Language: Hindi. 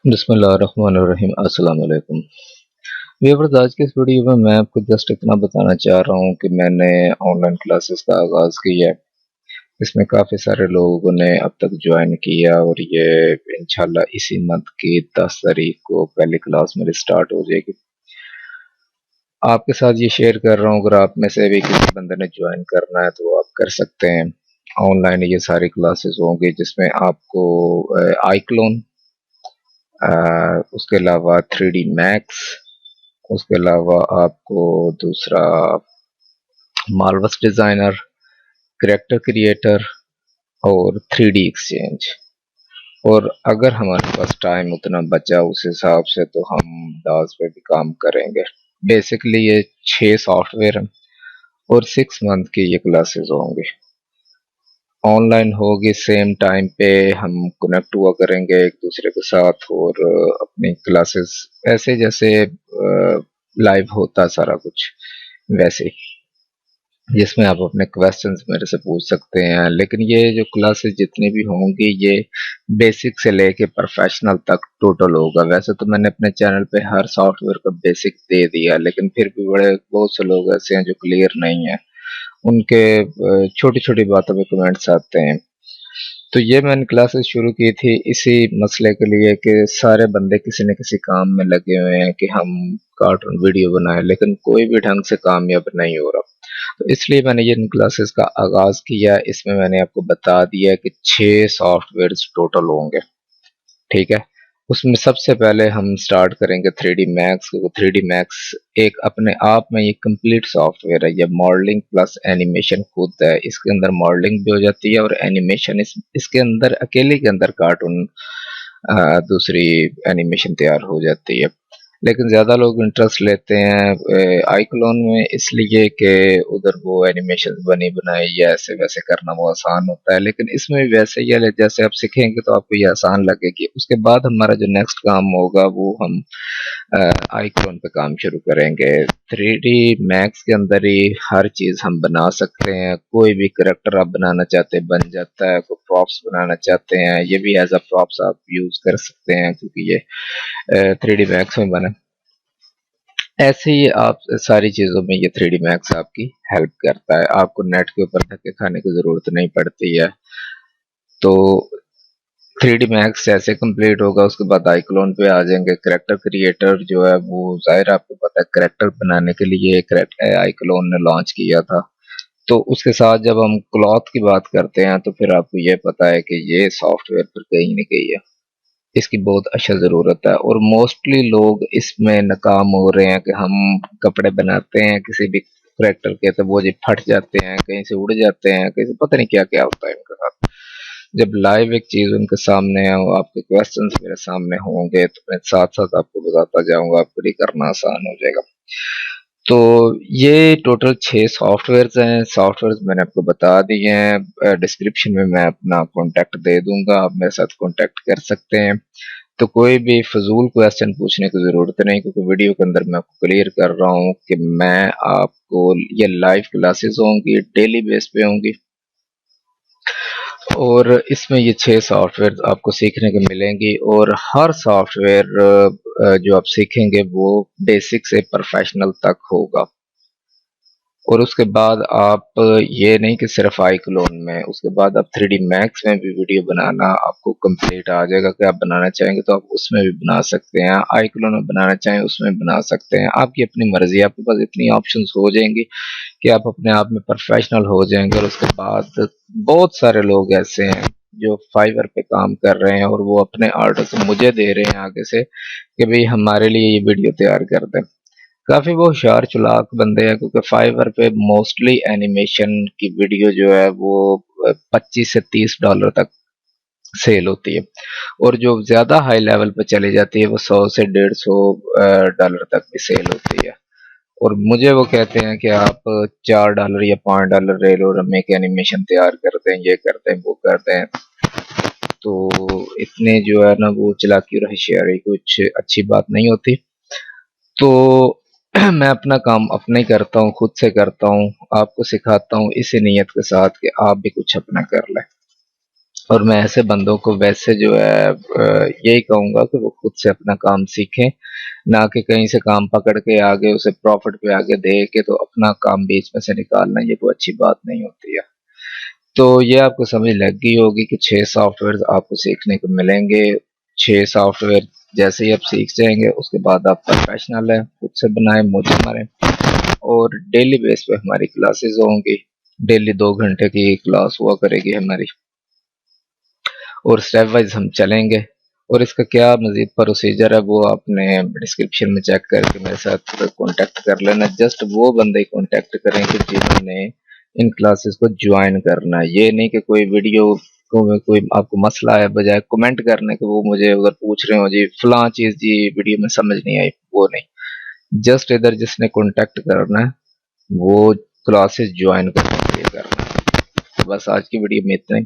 बिस्मिल्लाहिर्रहमानिर्रहीम। अस्सलाम वालेकुम व्यूअर्स, आज के इस वीडियो में मैं आपको जस्ट इतना बताना चाह रहा हूँ कि मैंने ऑनलाइन क्लासेस का आगाज़ किया है। इसमें काफ़ी सारे लोगों ने अब तक ज्वाइन किया और ये इंशाल्लाह इसी मंथ की 10 तारीख को पहली क्लास मेरी स्टार्ट हो जाएगी। आपके साथ ये शेयर कर रहा हूँ, अगर आप में से भी किसी बंदे ने ज्वाइन करना है तो आप कर सकते हैं। ऑनलाइन ये सारी क्लासेस होंगी जिसमें आपको आई क्लोन, उसके अलावा 3D मैक्स, उसके अलावा आपको दूसरा मार्वस डिज़ाइनर, करैक्टर क्रिएटर और 3D एक्सचेंज। और अगर हमारे पास टाइम उतना बचा उस हिसाब से तो हम दास पे भी काम करेंगे। बेसिकली ये 6 सॉफ्टवेयर हैं और 6 मंथ की ये क्लासेस होंगी। ऑनलाइन होगी, सेम टाइम पे हम कनेक्ट हुआ करेंगे एक दूसरे के साथ और अपनी क्लासेस ऐसे जैसे लाइव होता सारा कुछ वैसे ही, जिसमें आप अपने क्वेश्चंस मेरे से पूछ सकते हैं। लेकिन ये जो क्लासेस जितनी भी होंगी ये बेसिक से लेके प्रोफेशनल तक टोटल होगा। वैसे तो मैंने अपने चैनल पे हर सॉफ्टवेयर का बेसिक दे दिया, लेकिन फिर भी बहुत से लोग ऐसे हैं जो क्लियर नहीं है, उनके छोटी छोटी बातों पे कमेंट्स आते हैं। तो ये मैंने क्लासेस शुरू की थी इसी मसले के लिए कि सारे बंदे किसी न किसी काम में लगे हुए हैं कि हम कार्टून वीडियो बनाएं, लेकिन कोई भी ढंग से कामयाब नहीं हो रहा। तो इसलिए मैंने ये इन क्लासेस का आगाज किया। इसमें मैंने आपको बता दिया कि 6 सॉफ्टवेयर टोटल होंगे, ठीक है। उसमें सबसे पहले हम स्टार्ट करेंगे 3D मैक्स, क्योंकि 3D मैक्स एक अपने आप में ये कंप्लीट सॉफ्टवेयर है। ये मॉडलिंग प्लस एनिमेशन खुद है, इसके अंदर मॉडलिंग भी हो जाती है और एनिमेशन इसके अंदर अकेले के अंदर कार्टून दूसरी एनिमेशन तैयार हो जाती है। लेकिन ज़्यादा लोग इंटरेस्ट लेते हैं आईक्लोन में, इसलिए कि उधर वो एनिमेशन बनी बनाई या ऐसे वैसे करना वो आसान होता है। लेकिन इसमें भी वैसे ही है, जैसे आप सीखेंगे तो आपको ये आसान लगेगी। उसके बाद हमारा जो नेक्स्ट काम होगा वो हम आईक्लोन पे काम शुरू करेंगे। 3D मैक्स के अंदर ही हर चीज़ हम बना सकते हैं। कोई भी करेक्टर आप बनाना चाहते हैं बन जाता है, कोई प्रॉप्स बनाना चाहते हैं ये भी एज अ प्रॉप्स आप यूज़ कर सकते हैं, क्योंकि ये 3D मैक्स में बना। ऐसे ही आप सारी चीज़ों में ये 3D मैक्स आपकी हेल्प करता है। आपको नेट के ऊपर धक्के खाने की ज़रूरत नहीं पड़ती है। तो 3D मैक्स जैसे कंप्लीट होगा उसके बाद आईक्लोन पे आ जाएंगे। करैक्टर क्रिएटर जो है वो ज़ाहिर आपको पता है, करैक्टर बनाने के लिए आईक्लोन ने लॉन्च किया था। तो उसके साथ जब हम क्लॉथ की बात करते हैं तो फिर आपको ये पता है कि ये सॉफ्टवेयर फिर कहीं न कहीं है, इसकी बहुत अच्छा ज़रूरत है। और मोस्टली लोग इसमें नाकाम हो रहे हैं कि हम कपड़े बनाते हैं किसी भी करैक्टर के, तो वो जी फट जाते हैं, कहीं से उड़ जाते हैं, कहीं से पता नहीं क्या क्या होता है इनके साथ। जब लाइव एक चीज़ उनके सामने है, आपके क्वेश्चंस मेरे सामने होंगे तो मैं साथ साथ आपको बताता जाऊंगा, आपको भी करना आसान हो जाएगा। तो ये टोटल 6 सॉफ्टवेयर्स हैं। सॉफ्टवेयर्स मैंने आपको बता दिए हैं, डिस्क्रिप्शन में मैं अपना कॉन्टैक्ट दे दूंगा, आप मेरे साथ कॉन्टैक्ट कर सकते हैं। तो कोई भी फजूल क्वेश्चन पूछने की ज़रूरत नहीं, क्योंकि वीडियो के अंदर मैं आपको क्लियर कर रहा हूँ कि मैं आपको ये लाइव क्लासेस होंगी, डेली बेस पे होंगी और इसमें ये 6 सॉफ्टवेयर आपको सीखने को मिलेंगी। और हर सॉफ्टवेयर जो आप सीखेंगे वो बेसिक से प्रोफेशनल तक होगा। और उसके बाद आप ये नहीं कि सिर्फ आईक्लोन में, उसके बाद आप 3D मैक्स में भी वीडियो बनाना आपको कंप्लीट आ जाएगा कि आप बनाना चाहेंगे तो आप उसमें भी बना सकते हैं, आईक्लोन में बनाना चाहें उसमें बना सकते हैं। आपकी अपनी मर्जी, आपके पास इतनी ऑप्शंस हो जाएंगी कि आप अपने आप में प्रोफेशनल हो जाएंगे। और उसके बाद बहुत सारे लोग ऐसे हैं जो फाइवर पे काम कर रहे हैं और वो अपने आर्डर मुझे दे रहे हैं आगे से कि भाई हमारे लिए ये वीडियो तैयार कर दें। काफी वो होशियार चालाक बंदे हैं, क्योंकि फाइवर पे मोस्टली एनिमेशन की वीडियो जो है वो 25 से 30 डॉलर तक सेल होती है। और जो ज्यादा हाई लेवल पे चली जाती है वो 100 से 150 डॉलर तक भी सेल होती है। और मुझे वो कहते हैं कि आप $4 या $5 ले लो और हम एक एनिमेशन तैयार करते हैं, ये करते हैं वो करते हैं। तो इतने जो है ना वो चालाकी और होशियारी कुछ अच्छी बात नहीं होती। तो मैं अपना काम अपने ही करता हूँ, खुद से करता हूँ, आपको सिखाता हूँ इसी नीयत के साथ कि आप भी कुछ अपना कर लें। और मैं ऐसे बंदों को वैसे जो है यही कहूँगा कि वो खुद से अपना काम सीखें, ना कि कहीं से काम पकड़ के आगे उसे प्रॉफिट पे आगे दे के तो अपना काम बीच में से निकालना, ये कोई अच्छी बात नहीं होती है। तो ये आपको समझ लग गई होगी कि 6 सॉफ्टवेयर आपको सीखने को मिलेंगे। 6 सॉफ्टवेयर जैसे ही आप सीख जाएंगे उसके बाद आप प्रोफेशनल है, खुद से बनाए मौज मारें। और डेली बेस पे हमारी क्लासेस होंगी, डेली 2 घंटे की क्लास हुआ करेगी हमारी, और स्टेप वाइज हम चलेंगे। और इसका क्या मजीद प्रोसीजर है वो आपने डिस्क्रिप्शन में चेक करके मेरे साथ कांटेक्ट कर लेना। जस्ट वो बंदे कांटेक्ट करें कि जिन्होंने इन क्लासेस को ज्वाइन करना है। ये नहीं कि कोई वीडियो को में कोई आपको मसला है, बजाय कमेंट करने के वो मुझे अगर पूछ रहे हो जी फलां चीज जी वीडियो में समझ नहीं आई, वो नहीं। जस्ट इधर जिसने कांटेक्ट करना है वो क्लासेस ज्वाइन करने के लिए करना है। बस आज की वीडियो में इतना ही।